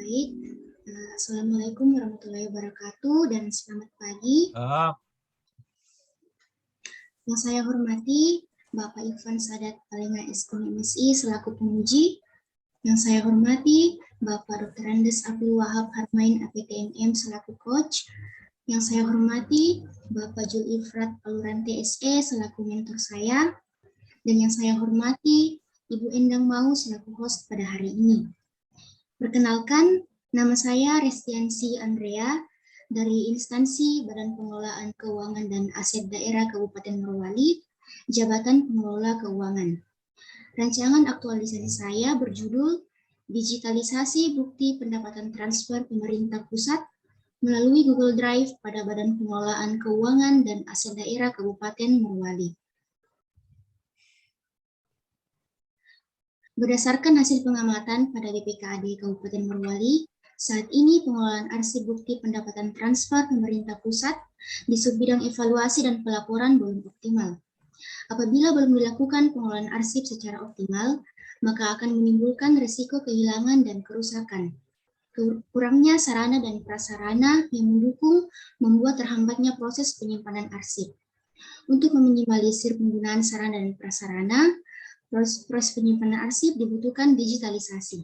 Baik, Assalamualaikum warahmatullahi wabarakatuh dan selamat pagi. Yang saya hormati Bapak Irfan Sadat Palinga Eskom MSI selaku penguji. Yang saya hormati Bapak Dr. Andes Abdul Wahab Harmain APTMM selaku coach. Yang saya hormati Bapak Jul Ifrat Alurante SE selaku mentor saya. Dan yang saya hormati Ibu Endang Mau selaku host pada hari ini. Perkenalkan, nama saya Restiansi Andrea dari instansi Badan Pengelolaan Keuangan dan Aset Daerah Kabupaten Morowali, Jabatan Pengelola Keuangan. Rancangan aktualisasi saya berjudul Digitalisasi Bukti Pendapatan Transfer Pemerintah Pusat melalui Google Drive pada Badan Pengelolaan Keuangan dan Aset Daerah Kabupaten Morowali. Berdasarkan hasil pengamatan pada BPKAD Kabupaten Morowali, saat ini pengelolaan arsip bukti pendapatan transfer pemerintah pusat di subbidang evaluasi dan pelaporan belum optimal. Apabila belum dilakukan pengelolaan arsip secara optimal, maka akan menimbulkan risiko kehilangan dan kerusakan. Kurangnya sarana dan prasarana yang mendukung membuat terhambatnya proses penyimpanan arsip. Untuk meminimalisir penggunaan sarana dan prasarana, proses penyimpanan arsip dibutuhkan digitalisasi.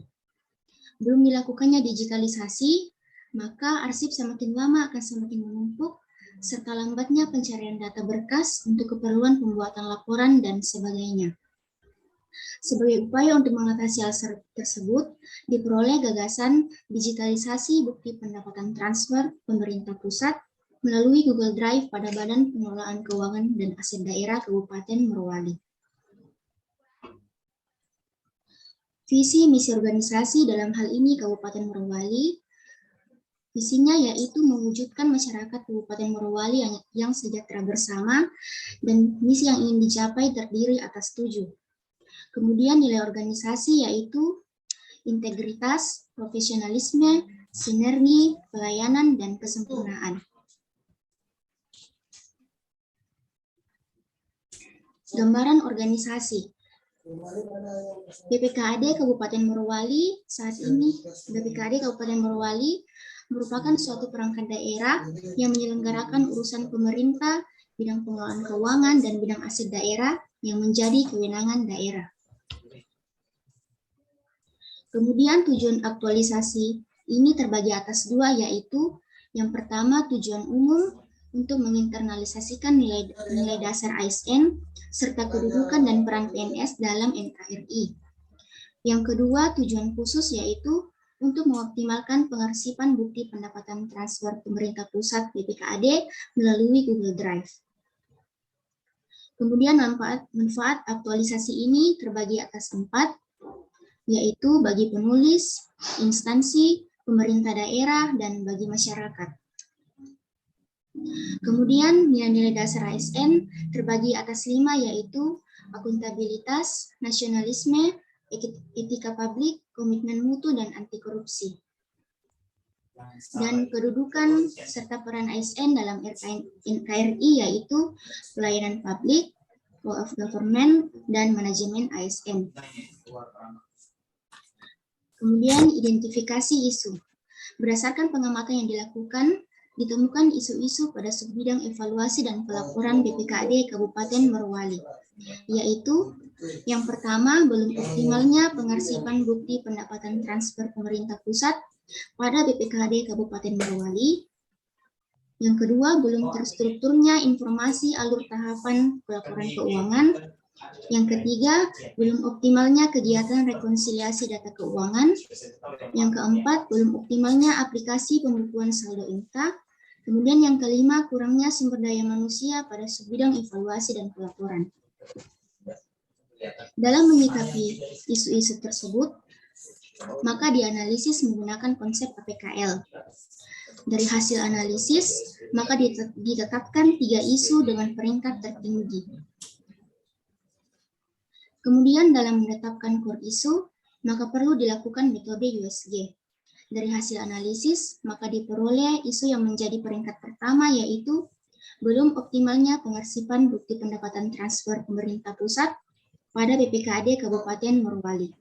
Belum dilakukannya digitalisasi, maka arsip semakin lama akan semakin menumpuk, serta lambatnya pencarian data berkas untuk keperluan pembuatan laporan dan sebagainya. Sebagai upaya untuk mengatasi hal tersebut, diperoleh gagasan digitalisasi bukti pendapatan transfer pemerintah pusat melalui Google Drive pada Badan Pengelolaan Keuangan dan Aset Daerah Kabupaten Morowali. Visi misi organisasi dalam hal ini Kabupaten Morowali, visinya yaitu mewujudkan masyarakat Kabupaten Morowali yang sejahtera bersama, dan misi yang ingin dicapai terdiri atas 7. Kemudian nilai organisasi yaitu integritas, profesionalisme, sinergi, pelayanan, dan kesempurnaan. Gambaran organisasi. BPKAD Kabupaten Morowali saat ini BPKAD Kabupaten Morowali merupakan suatu perangkat daerah yang menyelenggarakan urusan pemerintah, bidang pengelolaan keuangan dan bidang aset daerah yang menjadi kewenangan daerah. Kemudian tujuan aktualisasi ini terbagi atas 2, yaitu yang pertama tujuan umum untuk menginternalisasikan nilai dasar ASN serta kedudukan dan peran PNS dalam NKRI. Yang kedua, tujuan khusus yaitu untuk mengoptimalkan pengarsipan bukti pendapatan transfer pemerintah pusat BPKAD melalui Google Drive. Kemudian manfaat aktualisasi ini terbagi atas 4, yaitu bagi penulis, instansi, pemerintah daerah, dan bagi masyarakat. Kemudian nilai-nilai dasar ASN terbagi atas 5, yaitu akuntabilitas, nasionalisme, etika publik, komitmen mutu, dan anti korupsi. Dan kedudukan serta peran ASN dalam NKRI yaitu pelayanan publik, law of government, dan manajemen ASN. Kemudian identifikasi isu. Berdasarkan pengamatan yang dilakukan, ditemukan isu-isu pada subbidang evaluasi dan pelaporan BPKAD Kabupaten Morowali, yaitu yang pertama, belum optimalnya pengarsipan bukti pendapatan transfer pemerintah pusat pada BPKAD Kabupaten Morowali. Yang kedua, belum terstrukturnya informasi alur tahapan pelaporan keuangan. Yang ketiga, belum optimalnya kegiatan rekonsiliasi data keuangan. Yang keempat, belum optimalnya aplikasi pembukuan saldo INTA. Kemudian yang kelima, kurangnya sumber daya manusia pada subbidang evaluasi dan pelaporan. Dalam menyikapi isu-isu tersebut, maka dianalisis menggunakan konsep APKL. Dari hasil analisis, maka ditetapkan 3 isu dengan peringkat tertinggi. Kemudian dalam menetapkan core isu, maka perlu dilakukan metode USG. Dari hasil analisis, maka diperoleh isu yang menjadi peringkat pertama, yaitu belum optimalnya pengarsipan bukti pendapatan transfer pemerintah pusat pada BPKAD Kabupaten Morowali.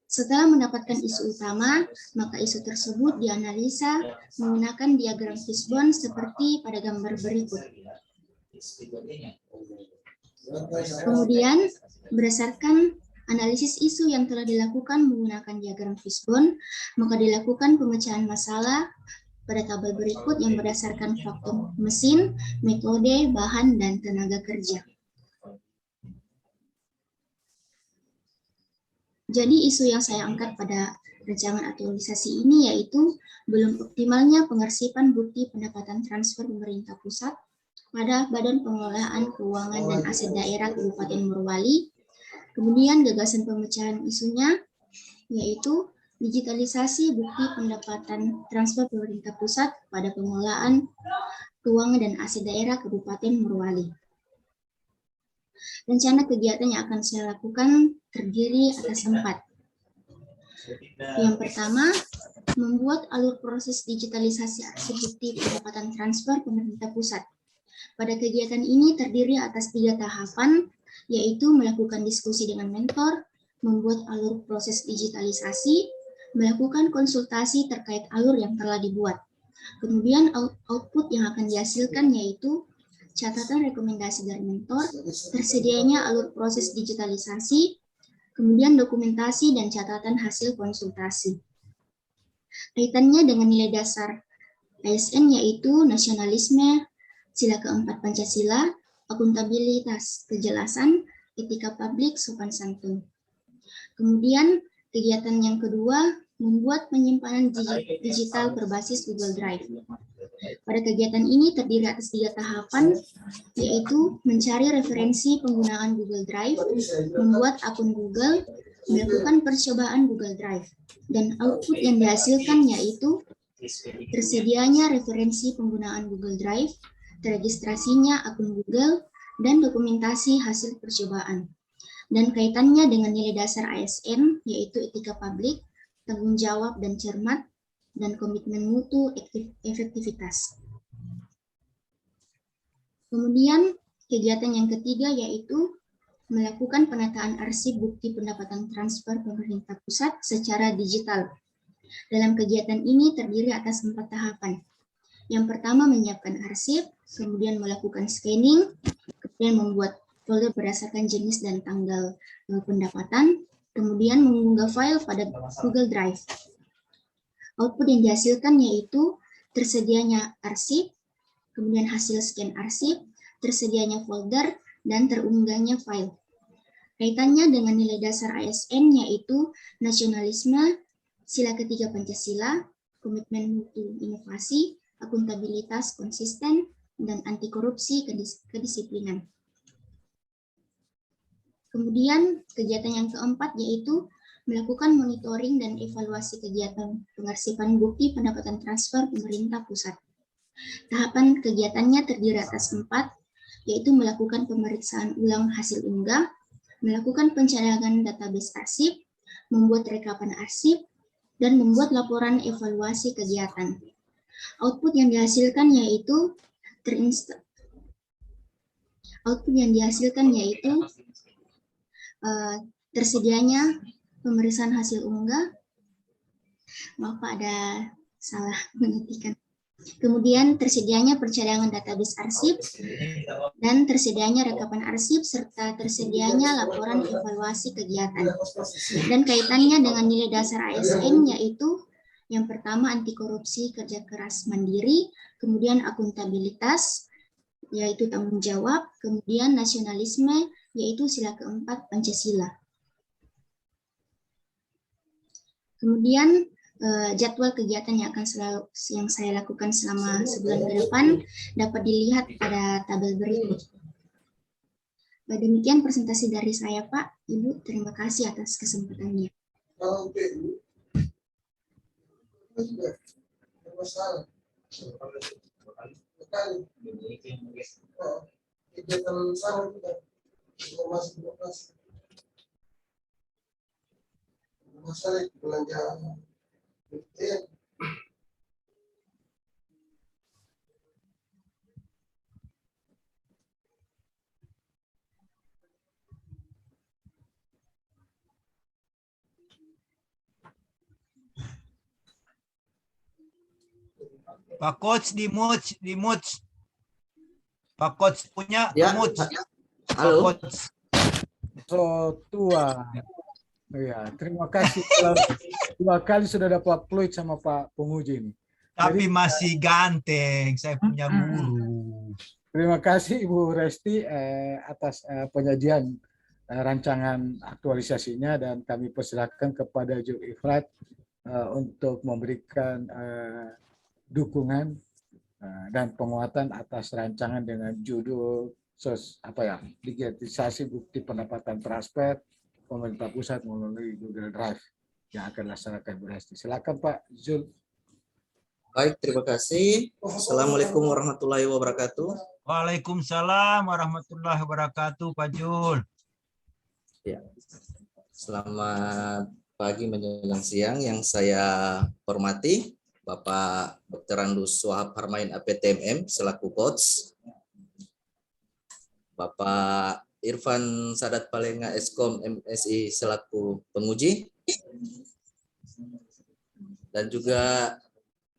Setelah mendapatkan isu utama, maka isu tersebut dianalisa menggunakan diagram fishbone seperti pada gambar berikut. Kemudian, berdasarkan analisis isu yang telah dilakukan menggunakan diagram fishbone, maka dilakukan pemecahan masalah pada tabel berikut yang berdasarkan faktor mesin, metode, bahan, dan tenaga kerja. Jadi isu yang saya angkat pada rancangan aktualisasi ini yaitu belum optimalnya pengarsipan bukti pendapatan transfer pemerintah pusat pada Badan Pengelolaan Keuangan dan Aset Daerah Kabupaten Morowali. Kemudian gagasan pemecahan isunya yaitu digitalisasi bukti pendapatan transfer pemerintah pusat pada pengelolaan keuangan dan aset daerah Kabupaten Morowali. Rencana kegiatan yang akan saya lakukan terdiri atas 4. Yang pertama, membuat alur proses digitalisasi arsip bukti pendapatan transfer pemerintah pusat. Pada kegiatan ini terdiri atas 3 tahapan, yaitu melakukan diskusi dengan mentor, membuat alur proses digitalisasi, melakukan konsultasi terkait alur yang telah dibuat. Kemudian output yang akan dihasilkan yaitu catatan rekomendasi dari mentor, tersedianya alur proses digitalisasi, kemudian dokumentasi dan catatan hasil konsultasi. Kaitannya dengan nilai dasar ASN yaitu nasionalisme, sila keempat Pancasila, akuntabilitas, kejelasan, etika publik, sopan santun. Kemudian kegiatan yang kedua, membuat penyimpanan digital berbasis Google Drive. Pada kegiatan ini terdiri atas 3 tahapan, yaitu mencari referensi penggunaan Google Drive, membuat akun Google, melakukan percobaan Google Drive, dan output yang dihasilkan yaitu tersedianya referensi penggunaan Google Drive, teregistrasinya akun Google, dan dokumentasi hasil percobaan. Dan kaitannya dengan nilai dasar ASN, yaitu etika publik, tanggung jawab dan cermat, dan komitmen mutu efektivitas. Kemudian kegiatan yang ketiga yaitu melakukan penataan arsip bukti pendapatan transfer pemerintah pusat secara digital. Dalam kegiatan ini terdiri atas 4 tahapan. Yang pertama menyiapkan arsip, kemudian melakukan scanning, kemudian membuat folder berdasarkan jenis dan tanggal pendapatan, kemudian mengunggah file pada Google Drive. Output yang dihasilkan yaitu tersedianya arsip, kemudian hasil scan arsip, tersedianya folder, dan terunggahnya file. Kaitannya dengan nilai dasar ASN yaitu nasionalisme, sila ketiga Pancasila, komitmen mutu inovasi, akuntabilitas konsisten, dan anti korupsi kedisiplinan. Kemudian kegiatan yang keempat yaitu melakukan monitoring dan evaluasi kegiatan pengarsipan bukti pendapatan transfer pemerintah pusat. Tahapan kegiatannya terdiri atas 4, yaitu melakukan pemeriksaan ulang hasil unggah, melakukan pencadangan database arsip, membuat rekapan arsip, dan membuat laporan evaluasi kegiatan. Output yang dihasilkan yaitu tersedianya pemeriksaan hasil unggah. Maaf Pak, ada salah mengetikkan. Kemudian tersedianya percadangan database arsip, dan tersedianya rekapan arsip, serta tersedianya laporan evaluasi kegiatan. Dan kaitannya dengan nilai dasar ASN yaitu yang pertama anti korupsi kerja keras mandiri, kemudian akuntabilitas yaitu tanggung jawab, kemudian nasionalisme yaitu sila keempat Pancasila. Kemudian jadwal kegiatan yang saya lakukan selama sebulan ke depan dapat dilihat pada tabel berikut. Demikian presentasi dari saya Pak, Ibu. Terima kasih atas kesempatannya. Masalah belanja Pak Coach di mute. Pak Coach punya Ya, mute. Pak halo. Coach. So tua. Ya, terima kasih. Dua kali sudah dapat fluid sama Pak penguji ini. Tapi Jadi, masih ganteng. Saya punya guru. terima kasih Ibu Resti atas penyajian rancangan aktualisasinya, dan kami persilakan kepada Jul Ifrat untuk memberikan dukungan dan penguatan atas rancangan dengan judul digitalisasi bukti pendapatan transfer pemerintah pusat melalui Google Drive yang akan dilaksanakan Bu Resti. Silakan Pak Zul. Baik, terima kasih. Assalamualaikum warahmatullahi wabarakatuh. Waalaikumsalam warahmatullahi wabarakatuh, Pak Jul. Ya. Selamat pagi menjelang siang. Yang saya hormati Bapak Dr. Andus Wahab Harmain APTMM selaku coach, Bapak Irfan Sadat Palenga Eskom MSI selaku penguji, dan juga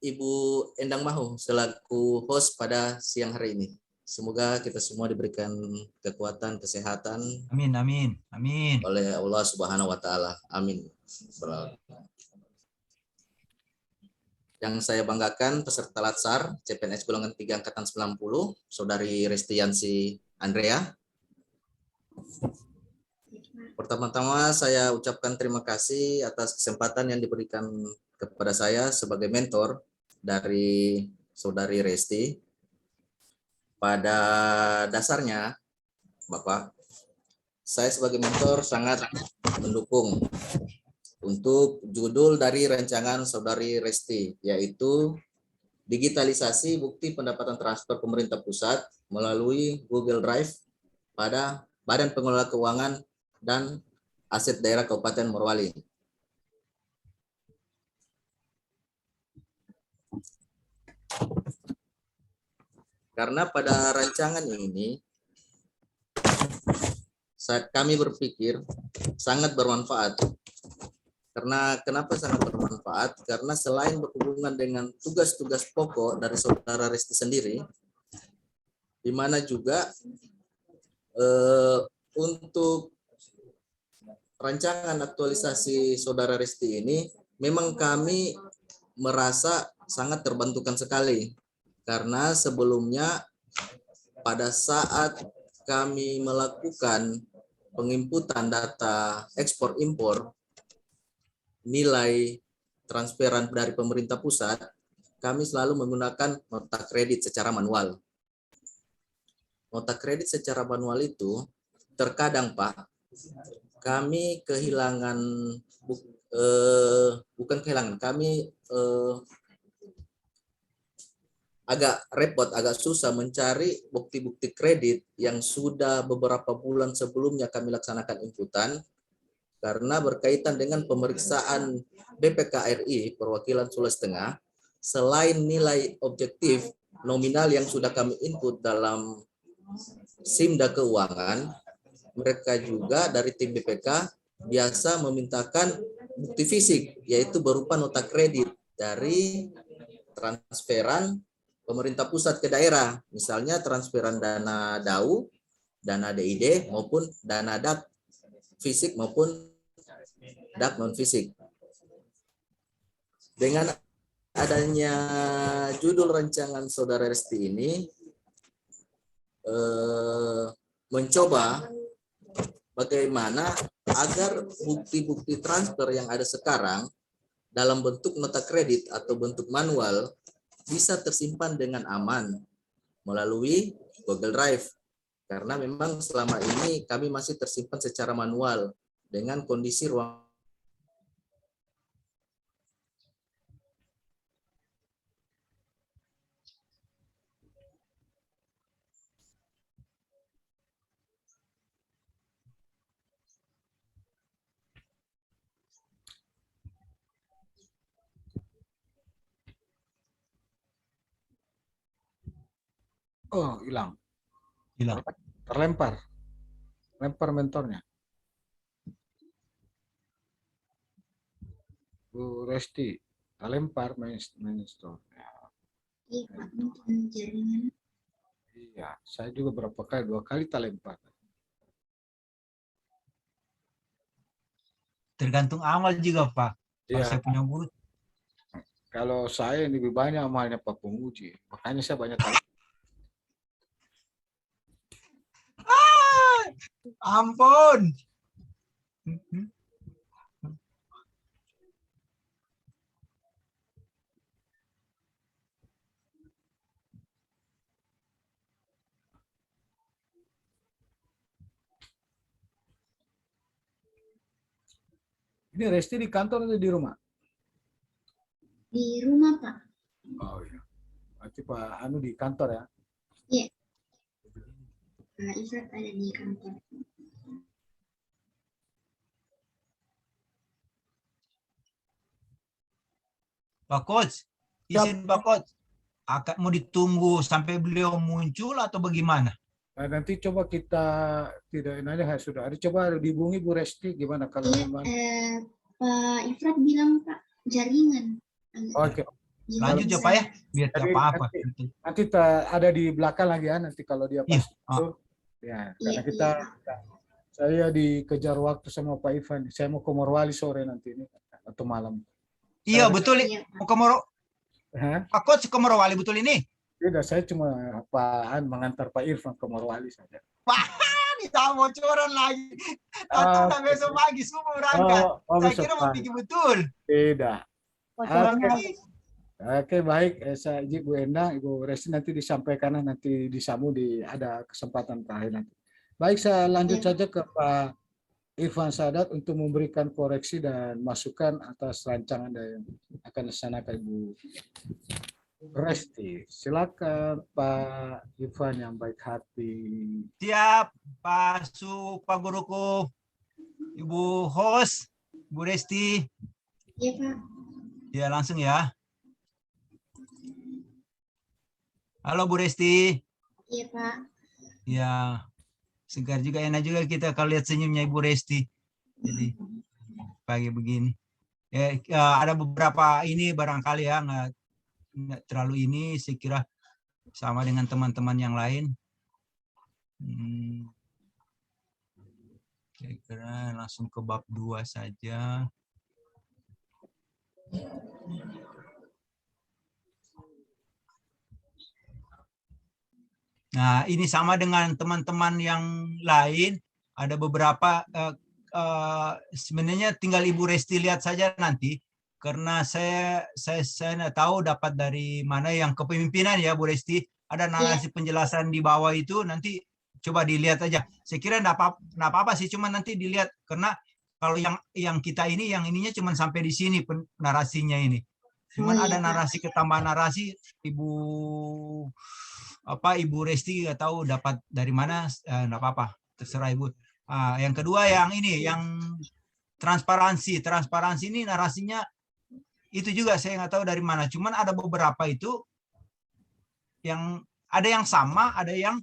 Ibu Endang Mahu selaku host pada siang hari ini. Semoga kita semua diberikan kekuatan, kesehatan. Amin, amin, amin. Oleh Allah Subhanahu wa taala. Amin. Yang saya banggakan peserta Latsar CPNS golongan 3 angkatan 90, Saudari Restiansi Andrea. Pertama-tama saya ucapkan terima kasih atas kesempatan yang diberikan kepada saya sebagai mentor dari Saudari Resti. Pada dasarnya, Bapak, saya sebagai mentor sangat mendukung untuk judul dari rancangan Saudari Resti, yaitu digitalisasi bukti pendapatan transfer pemerintah pusat melalui Google Drive pada Badan Pengelola Keuangan dan Aset Daerah Kabupaten Morowali. Karena pada rancangan ini kami berpikir sangat bermanfaat. Karena kenapa sangat bermanfaat? Karena selain berhubungan dengan tugas-tugas pokok dari Saudara Resti sendiri, di mana juga untuk rancangan aktualisasi Saudara Resti ini memang kami merasa sangat terbantukan sekali. Karena sebelumnya pada saat kami melakukan penginputan data ekspor impor nilai transferan dari pemerintah pusat, kami selalu menggunakan nota kredit secara manual. Nota kredit secara manual itu terkadang Pak, kami kehilangan bukan kehilangan, kami agak repot, agak susah mencari bukti-bukti kredit yang sudah beberapa bulan sebelumnya kami laksanakan inputan, karena berkaitan dengan pemeriksaan BPK RI perwakilan Sulawesi Tengah, selain nilai objektif nominal yang sudah kami input dalam SIMDA keuangan, mereka juga dari tim BPK biasa memintakan bukti fisik, yaitu berupa nota kredit dari transferan pemerintah pusat ke daerah, misalnya transferan dana DAU, dana DID, maupun dana DAK fisik maupun DAK non fisik. Dengan adanya judul rancangan Saudara Resti ini mencoba bagaimana agar bukti-bukti transfer yang ada sekarang dalam bentuk nota kredit atau bentuk manual bisa tersimpan dengan aman melalui Google Drive. Karena memang selama ini kami masih tersimpan secara manual dengan kondisi ruang. Oh, hilang. Hilang. Terlempar. Lempar mentornya. Bu Resti, terlempar main store. Iya Pak, mungkin jaringan. Iya, saya juga berapa kali, 2 kali tak lempar. Tergantung amal juga, Pak. Kalau Iya, saya punya guru, kalau saya lebih banyak amalnya Pak penguji, makanya saya banyak kali. ampun. Ini Resti di kantor atau di rumah? Di rumah Pak. Oh iya. Berarti Pak Anu di kantor ya? Iya. Pak Ifrat ada di kantor. Pak Coach, izin Pak Coach. Akan mau ditunggu sampai beliau muncul atau bagaimana? Nah, nanti coba kita tidak ini aja sudah ada, coba dihubungi Bu Resti gimana kalau Iya, memang. Pak Ifrat bilang Pak jaringan. Oke. Jadi Lanjut ya bisa- Pak ya, biar Jadi tidak apa-apa. nanti ada di belakang lagi ya, nanti kalau dia Iya. pas itu ya karena Iya, kita iya, Pak. saya dikejar waktu sama Pak Ivan. Saya mau ke Morowali sore nanti ini atau malam. Iya Saya- betul. Iya, Pak. Mau ke Moro, Hah? Pak Coach ke Morowali betul ini? Tidak, saya cuma mengantar Pak Irfan ke Morowali saja. Ini tak bocoran lagi. Atau udah besok pagi subuh berangkat. Saya besok kira mau pagi. pergi betul. Tidak. Bocorannya. Oke, baik. Saya izin Bu Endang, Ibu Resti nanti disampaikan nanti disambung ada kesempatan terakhir nanti. Baik, saya lanjut Iya. saja ke Pak Irfan Sadat untuk memberikan koreksi dan masukan atas rancangan yang akan dilaksanakan Ibu Resti. Silakan Pak Irfan yang baik hati. Siap, Pak Su, Pak Guruku, Ibu host, Bu Resti. Iya, Pak. Ya langsung ya. Halo Bu Resti. Iya, Pak. Ya, segar juga, enak juga kita kalau lihat senyumnya Ibu Resti. Jadi pagi begini. Ada beberapa ini barangkali ya nggak terlalu ini, saya kira sama dengan teman-teman yang lain. Kira-kira langsung ke bab 2 saja. Nah, ini sama dengan teman-teman yang lain. Ada beberapa, sebenarnya tinggal Ibu Resti lihat saja nanti. Karena saya tidak tahu dapat dari mana yang kepemimpinan ya Bu Resti. Ada narasi penjelasan di bawah itu, nanti coba dilihat aja. Saya kira enggak apa-apa sih, cuma nanti dilihat. Karena kalau yang kita ini, yang ininya cuma sampai di sini narasinya ini. Cuman ada narasi, ketambahan narasi, Ibu Resti nggak tahu dapat dari mana, enggak apa-apa, terserah Ibu. Yang kedua yang ini, yang transparansi. Transparansi ini narasinya itu juga saya nggak tahu dari mana. Cuman ada beberapa itu yang ada yang sama, ada yang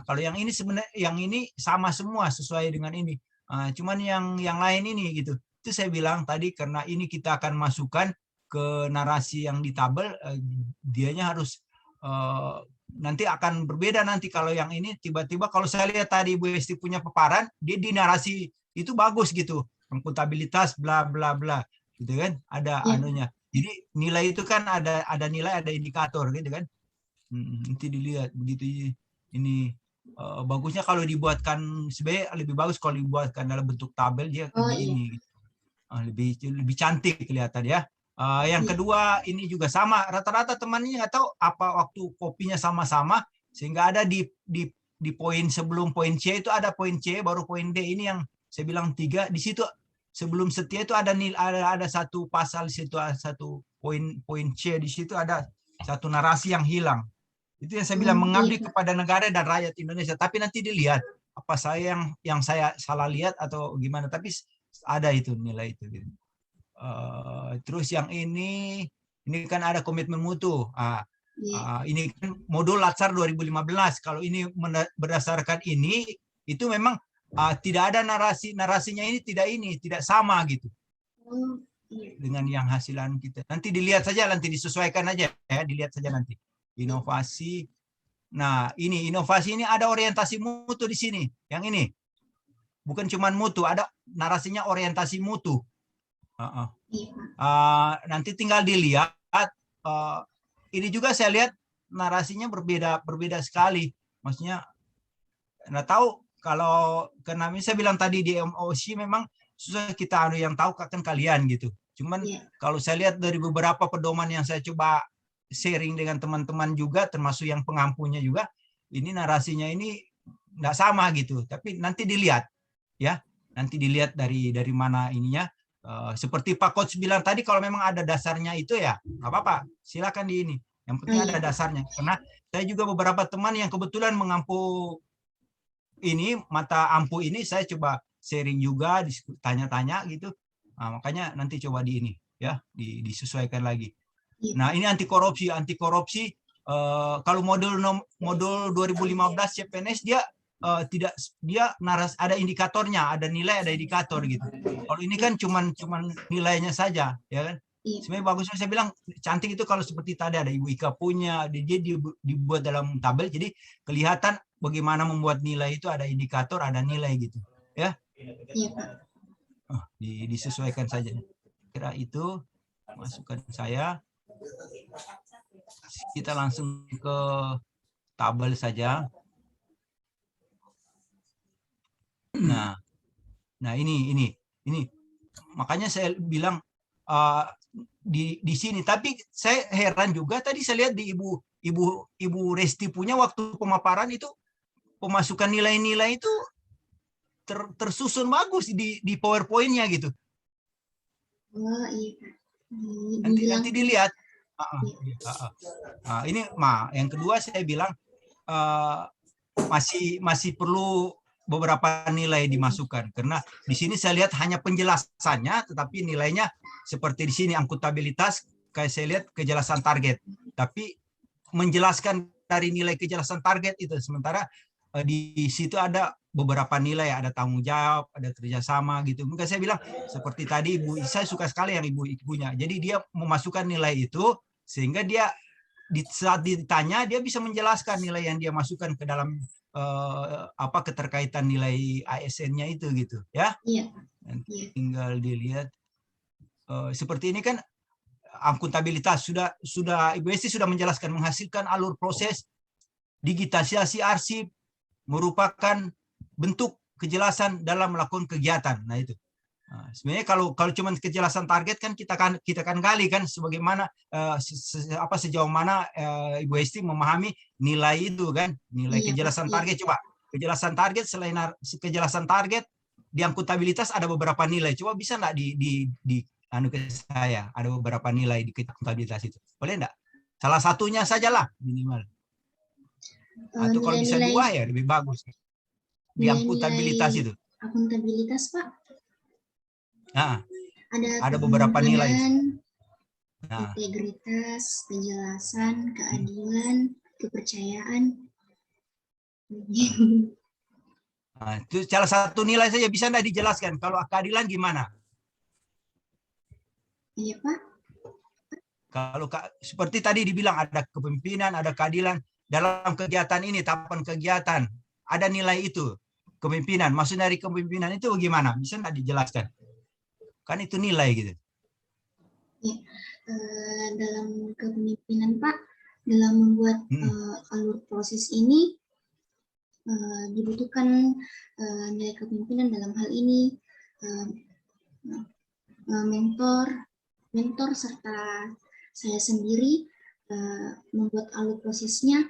kalau yang ini sebenarnya yang ini sama semua sesuai dengan ini. Cuman yang lain ini gitu. Itu saya bilang tadi karena ini kita akan masukkan ke narasi yang di tabel, dianya harus nanti akan berbeda nanti kalau yang ini tiba-tiba kalau saya lihat tadi Bu Esti punya paparan, dia di narasi itu bagus gitu. Akuntabilitas bla bla bla gitu kan, ada anunya. Jadi nilai itu kan ada nilai, ada indikator gitu kan. Nanti dilihat begitu ini bagusnya kalau dibuatkan, sebenarnya lebih bagus kalau dibuatkan dalam bentuk tabel, dia ini lebih cantik kelihatan ya. Yang kedua ini juga sama, rata-rata temannya nggak tahu apa waktu kopinya sama-sama sehingga ada di poin sebelum poin C itu ada poin C baru poin D, ini yang saya bilang 3 di situ. Sebelum setia itu ada satu pasal di situ, satu poin C di situ ada satu narasi yang hilang. Itu yang saya bilang, mengabdi kepada negara dan rakyat Indonesia. Tapi nanti dilihat apa saya yang saya salah lihat atau gimana. Tapi ada itu nilai itu. Gitu. Terus yang ini kan ada komitmen mutu. Ini kan modul Latsar 2015. Kalau ini berdasarkan ini, itu memang tidak ada narasinya ini tidak sama gitu. dengan yang hasilan kita. Nanti dilihat saja, nanti disesuaikan aja ya, dilihat saja nanti. Inovasi. Nah, ini inovasi ini ada orientasi mutu di sini. Yang ini. Bukan cuma mutu, ada narasinya orientasi mutu. Nanti tinggal dilihat. Ini juga saya lihat narasinya berbeda sekali. Maksudnya, nggak tahu kalau karena saya bilang tadi di MOC memang susah kita yang tahu kan kalian gitu. Cuman kalau saya lihat dari beberapa pedoman yang saya coba sharing dengan teman-teman juga, termasuk yang pengampunya juga, ini narasinya ini nggak sama gitu. Tapi nanti dilihat, ya, nanti dilihat dari mana ininya. Seperti Pak Coach bilang tadi, kalau memang ada dasarnya itu ya nggak apa-apa, silakan di ini. Yang penting ada dasarnya. Karena saya juga beberapa teman yang kebetulan mengampu ini, mata ampu ini, saya coba sharing juga, tanya-tanya gitu. Nah, makanya nanti coba di ini ya, disesuaikan lagi. Nah, ini anti korupsi. Kalau modul 2015 CPNS dia tidak, dia ada indikatornya, ada nilai, ada indikator gitu. Kalau ini kan cuman nilainya saja, ya kan? Sebenarnya bagusnya saya bilang cantik itu kalau seperti tadi ada Ibu Ika punya, dia dibuat dalam tabel, jadi kelihatan bagaimana membuat nilai itu, ada indikator, ada nilai gitu, ya. Disesuaikan saja. Kira itu masukan saya. Kita langsung ke tabel saja. Nah ini makanya saya bilang di sini. Tapi saya heran juga tadi saya lihat di Ibu Resti punya waktu pemaparan itu, pemasukan nilai-nilai itu tersusun bagus di PowerPoint-nya gitu. Nanti dilihat. Ini yang kedua saya bilang masih perlu beberapa nilai dimasukkan, karena di sini saya lihat hanya penjelasannya, tetapi nilainya seperti di sini akuntabilitas, kayak saya lihat kejelasan target, tapi menjelaskan dari nilai kejelasan target itu, sementara di situ ada beberapa nilai, ada tanggung jawab, ada kerjasama gitu. Mungkin saya bilang seperti tadi saya suka sekali yang ibunya. Jadi dia memasukkan nilai itu sehingga dia saat ditanya dia bisa menjelaskan nilai yang dia masukkan ke dalam keterkaitan nilai ASN-nya itu gitu ya. Tinggal dilihat seperti ini kan akuntabilitas sudah Ibu Esti sudah menjelaskan, menghasilkan alur proses digitalisasi arsip merupakan bentuk kejelasan dalam melakukan kegiatan. Nah itu. Sebenarnya kalau cuma kejelasan target kan kita kan gali kan sebagaimana sejauh mana Ibu Esti memahami nilai itu kan, nilai kejelasan target. Coba kejelasan target, selain kejelasan target di akuntabilitas ada beberapa nilai. Coba bisa nggak di ke saya ada beberapa nilai di akuntabilitas itu, boleh nggak? Salah satunya sajalah minimal. Atau kalau bisa dua ya lebih bagus. Di akuntabilitas itu. Akuntabilitas Pak. Nah, ada beberapa nilai. Integritas, kejelasan, keadilan, kepercayaan. Nah, itu salah satu nilai saja, bisa nggak dijelaskan? Kalau keadilan gimana? Iya Pak. Kalau seperti tadi dibilang ada kepemimpinan, ada keadilan dalam kegiatan ini, tahapan kegiatan, ada nilai itu kepemimpinan. Maksud dari kepemimpinan itu bagaimana? Bisa nggak dijelaskan? Kan itu nilai gitu. Ya, dalam kepemimpinan Pak, dalam membuat alur proses ini dibutuhkan nilai kepemimpinan dalam hal ini mentor serta saya sendiri membuat alur prosesnya,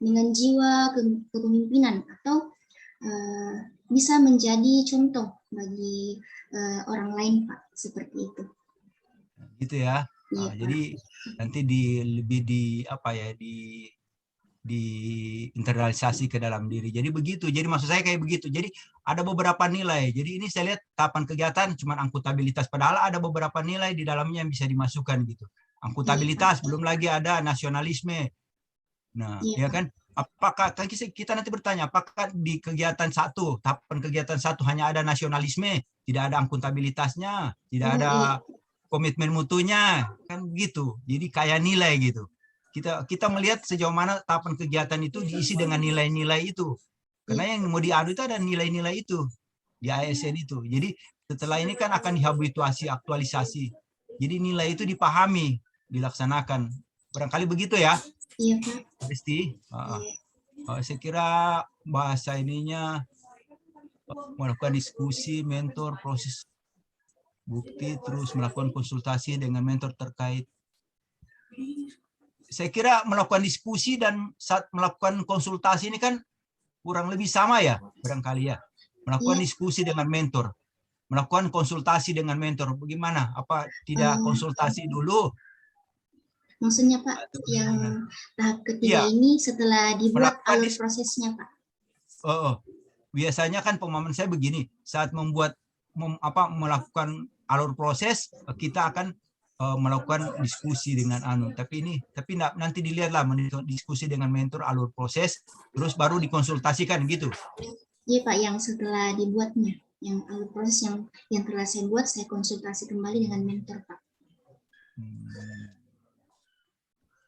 dengan jiwa kepemimpinan atau bisa menjadi contoh bagi orang lain Pak, seperti itu. Gitu ya. Jadi nanti diinternalisasi ke dalam diri. Jadi begitu. Jadi maksud saya kayak begitu. Jadi ada beberapa nilai. Jadi ini saya lihat tahapan kegiatan cuma akuntabilitas. Padahal ada beberapa nilai di dalamnya yang bisa dimasukkan gitu. Akuntabilitas, belum lagi ada nasionalisme. Nah, ya kan? apakah kan kita nanti bertanya, apakah di kegiatan satu, tahapan kegiatan satu hanya ada nasionalisme, tidak ada akuntabilitasnya, tidak Oh, ada iya. komitmen mutunya, kan begitu. Jadi kayak nilai gitu. Kita melihat sejauh mana tahapan kegiatan itu diisi dengan nilai-nilai itu. Karena yang mau diadu itu ada nilai-nilai itu di ASN itu. Jadi setelah ini kan akan dihabituasi, aktualisasi. Jadi nilai itu dipahami, dilaksanakan. Barangkali begitu ya, Iya, Pak. Risti. Saya kira bahasa ininya melakukan diskusi, mentor, proses bukti, terus melakukan konsultasi dengan mentor terkait. Saya kira melakukan diskusi dan saat melakukan konsultasi ini kan kurang lebih sama ya, barangkali ya. Melakukan Iya. diskusi dengan mentor, melakukan konsultasi dengan mentor. Bagaimana? Apa tidak konsultasi dulu? Maksudnya Pak, Atau yang bagaimana? tahap ketiga Iya, ini setelah dibuat melakukan alur prosesnya Pak. biasanya kan pemahaman saya begini, saat melakukan alur proses, kita akan melakukan diskusi dengan tapi nanti dilihatlah diskusi dengan mentor alur proses, terus baru dikonsultasikan gitu. Iya Pak, yang setelah dibuatnya, yang alur proses yang telah saya buat, saya konsultasi kembali dengan mentor Pak.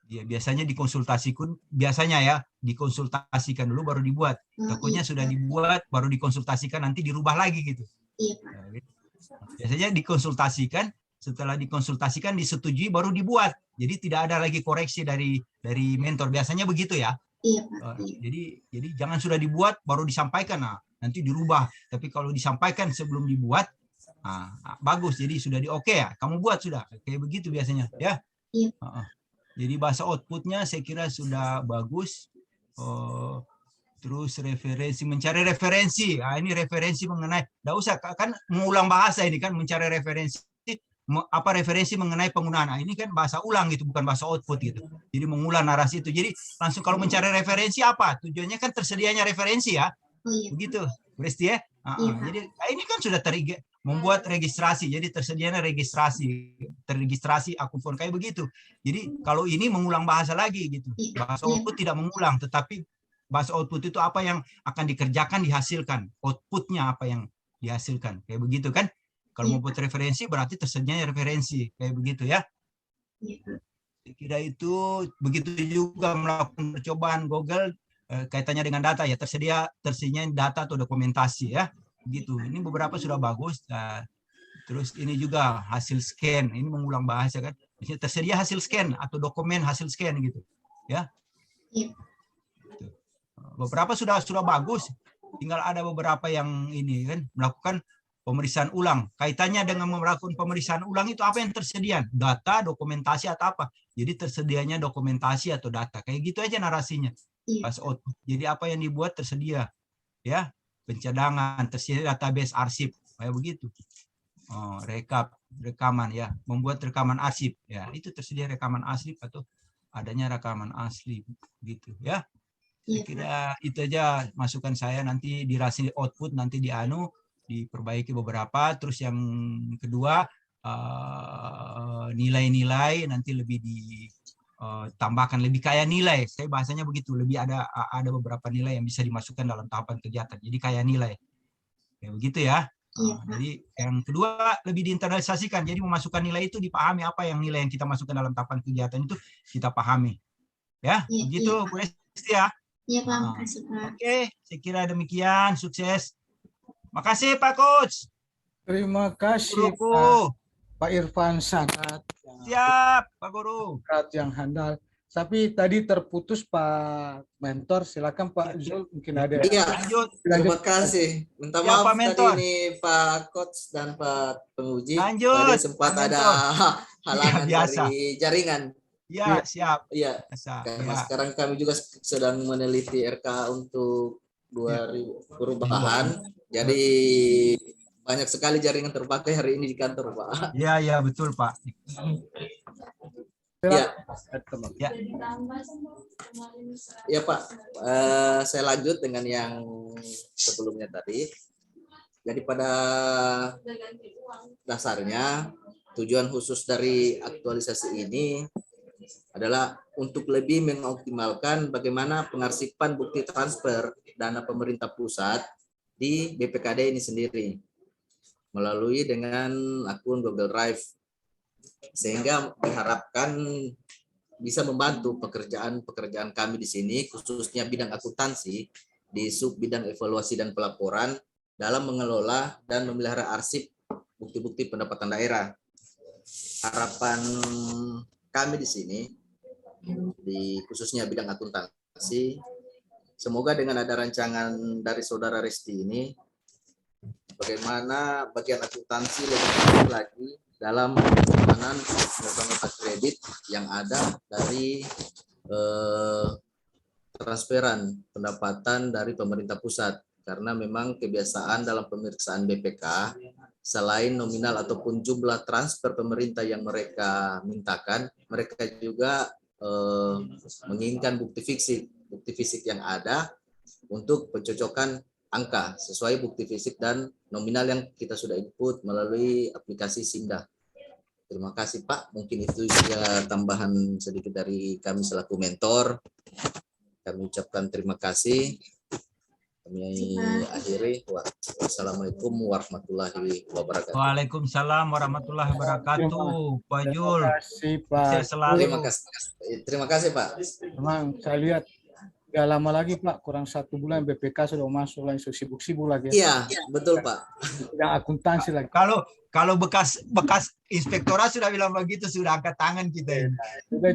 Ya, biasanya dikonsultasikan dulu baru dibuat. Takutnya iya, sudah dibuat baru dikonsultasikan, nanti dirubah lagi gitu. Iya Pak. Biasanya dikonsultasikan, setelah dikonsultasikan disetujui baru dibuat. Jadi tidak ada lagi koreksi dari mentor. Biasanya begitu ya. Iya Pak. Jadi jangan sudah dibuat baru disampaikan, nanti dirubah. Tapi kalau disampaikan sebelum dibuat, bagus. Jadi sudah oke ya, kamu buat sudah. Kayak begitu biasanya ya. Iya. Jadi bahasa outputnya saya kira sudah bagus. Terus mencari referensi. Ini referensi mengenai, tidak usah kan mengulang bahasa ini kan, mencari referensi. Apa referensi mengenai penggunaan. Ini kan bahasa ulang gitu, bukan bahasa output gitu. Jadi mengulang narasi itu. Jadi langsung kalau mencari referensi apa? Tujuannya kan tersedianya referensi ya. Iya. Begitu, Bristi ya. Jadi ini kan sudah membuat registrasi, jadi tersedianya terregistrasi akun phone kayak begitu. Jadi kalau ini mengulang bahasa lagi gitu. Bahasa output tidak mengulang, tetapi bahasa output itu apa yang akan dikerjakan, dihasilkan. Outputnya apa yang dihasilkan, kayak begitu kan. Kalau membuat referensi berarti tersedianya referensi, kayak begitu ya. Saya kira itu begitu juga melakukan percobaan Google kaitannya dengan data ya, tersedianya data atau dokumentasi ya. Gitu. Ini beberapa sudah bagus. Terus ini juga hasil scan, ini mengulang bahasa kan. Tersedia hasil scan atau dokumen hasil scan gitu. Ya. Beberapa sudah bagus. Tinggal ada beberapa yang ini kan melakukan pemeriksaan ulang. Kaitannya dengan melakukan pemeriksaan ulang itu apa yang tersedia? Data, dokumentasi atau apa? Jadi tersedianya dokumentasi atau data. Kayak gitu aja narasinya. Pas output. Jadi apa yang dibuat tersedia. Ya. Pencadangan, tersedia database arsip, kayak begitu. Rekaman ya, membuat rekaman arsip ya, itu tersedia rekaman arsip atau adanya rekaman asli gitu ya. Saya kira itu aja masukan saya, nanti dirasi output nanti diperbaiki beberapa. Terus yang kedua nilai-nilai nanti lebih tambahkan, lebih kaya nilai. Saya bahasanya begitu, lebih ada beberapa nilai yang bisa dimasukkan dalam tahapan kegiatan. Jadi kaya nilai. Ya, begitu ya. Jadi yang kedua lebih diinternalisasikan. Jadi memasukkan nilai itu dipahami, apa yang nilai yang kita masukkan dalam tahapan kegiatan itu kita pahami. Ya, begitu Bu Esti ya. Iya Pak, makasih Pak. Oke, saya kira demikian, sukses. Makasih Pak Coach. Terima kasih Pak Irfan, sangat siap Pak Guru. Yang handal. Tapi tadi terputus Pak Mentor, silakan Pak Zul, mungkin ada. Iya, lanjut. Terima kasih. Minta Ya, maaf Pak tadi Mentor. ini Pak Coach dan Pak penguji. Lanjut, Tadi sempat Pak ada halangan biasa. dari jaringan. Ya, siap. Iya. Biasa. Karena sekarang kami juga sedang meneliti RK untuk 2000 perubahan. Jadi banyak sekali jaringan terpakai hari ini di kantor, Pak. Iya, betul, Pak. Ya. Ya. Ya, Pak. Saya lanjut dengan yang sebelumnya tadi. Jadi pada dasarnya tujuan khusus dari aktualisasi ini adalah untuk lebih mengoptimalkan bagaimana pengarsipan bukti transfer dana pemerintah pusat di BPKD ini sendiri melalui dengan akun Google Drive, sehingga diharapkan bisa membantu pekerjaan kami di sini, khususnya bidang akuntansi di sub bidang evaluasi dan pelaporan dalam mengelola dan memelihara arsip bukti-bukti pendapatan daerah. Harapan kami di sini, di khususnya bidang akuntansi, semoga dengan ada rancangan dari Saudara Resti ini, bagaimana bagian akuntansi lebih baik lagi dalam penanganan nota-nota kredit yang ada dari transferan pendapatan dari pemerintah pusat, karena memang kebiasaan dalam pemeriksaan BPK selain nominal ataupun jumlah transfer pemerintah yang mereka mintakan, mereka juga menginginkan bukti fisik yang ada untuk pencocokan angka sesuai bukti fisik dan nominal yang kita sudah input melalui aplikasi Sinda. Terima kasih Pak, mungkin itu juga tambahan sedikit dari kami selaku mentor. Kami ucapkan terima kasih. Kami akhiri. Wassalamualaikum warahmatullahi wabarakatuh. Waalaikumsalam warahmatullahi wabarakatuh. Pak Jul. Terima kasih Pak. Saya selalu. Terima kasih Pak. Memang saya lihat gak lama lagi Pak, kurang 1 bulan BPK sudah masuk langsung sibuk-sibuk lagi. Iya, betul Pak. Yang akuntansi lagi. Kalau bekas inspektorat sudah bilang begitu, sudah angkat tangan kita ini.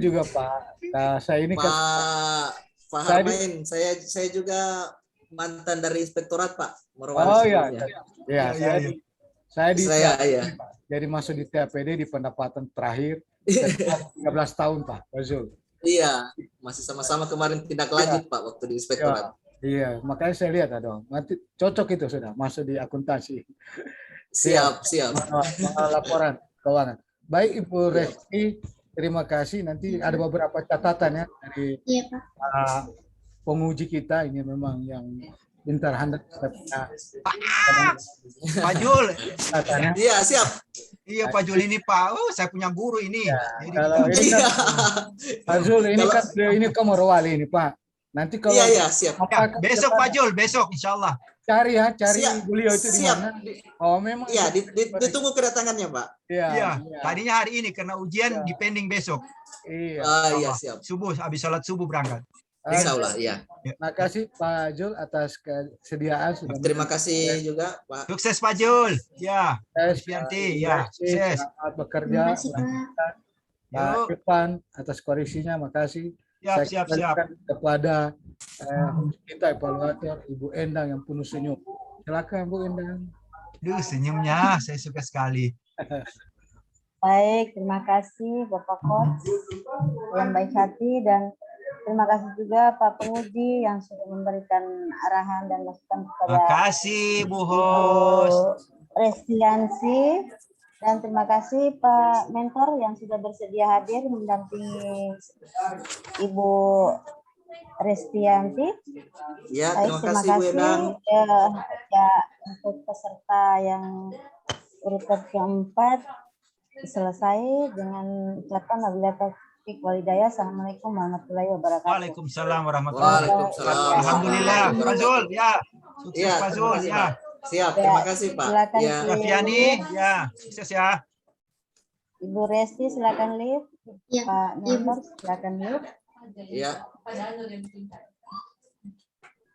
Juga Pak. Nah, saya ini kan Pak Harmain, saya juga mantan dari inspektorat Pak. Oh iya. Saya jadi masuk di TAPD di pendapatan terakhir 13 tahun Pak Zul. Iya, masih sama-sama kemarin tindak lanjut Pak waktu di inspektorat. Iya, makanya saya lihat nanti cocok itu sudah masuk di akuntansi. Siap. Laporan keuangan. Baik Ibu Resti, terima kasih. Nanti ada beberapa catatan ya dari penguji kita, ini memang yang pintar handal. Pak Jul. Iya, siap. Iya Pak Jul ini Pak, saya punya guru ini. Ya, kalau ini kan, Pak Jul ini kan Morowali ini Pak. Nanti kalau siap. Besok Pak Jul, besok insya Allah. Cari siap. beliau itu di mana. Oh memang. Iya, ditunggu kedatangannya Pak. Iya. Tadinya hari ini karena ujian dipending besok. Iya. Iya siap. Subuh, habis salat subuh berangkat. Insya Allah, iya. Terima kasih Pak Jul atas kesediaan. Terima kasih juga Pak. Sukses Pak Jul. Ya. Fianti, ya. Sukses. Selamat bekerja. Pak Irfan atas koreksinya, makasih. Siap. Kepada kita evaluator Ibu Endang yang penuh senyum. Silakan Bu Endang. Duh, senyumnya saya suka sekali. Baik, terima kasih Bapak Coach yang baik hati, dan terima kasih juga Pak Penguji yang sudah memberikan arahan dan masukan kepada Terima kasih Bu Host. Restiansi, dan terima kasih Pak Mentor yang sudah bersedia hadir mendampingi Ibu Restianti. Ya, Baik, terima kasih Bu Endang. Ya, untuk peserta yang urutan keempat selesai dengan ucapan wabillahi taufiq walhidayah. Assalamualaikum warahmatullahi wabarakatuh. Waalaikumsalam warahmatullahi wabarakatuh. Alhamdulillah, Pak Zul, ya. Sukses Pak Zul, ya. Siap, terima kasih Pak. Silakan Ya. Pak Fiani, ya. Sukses ya. Ibu Resti, silakan live. Ya, Pak Mentor, silakan live. Ya.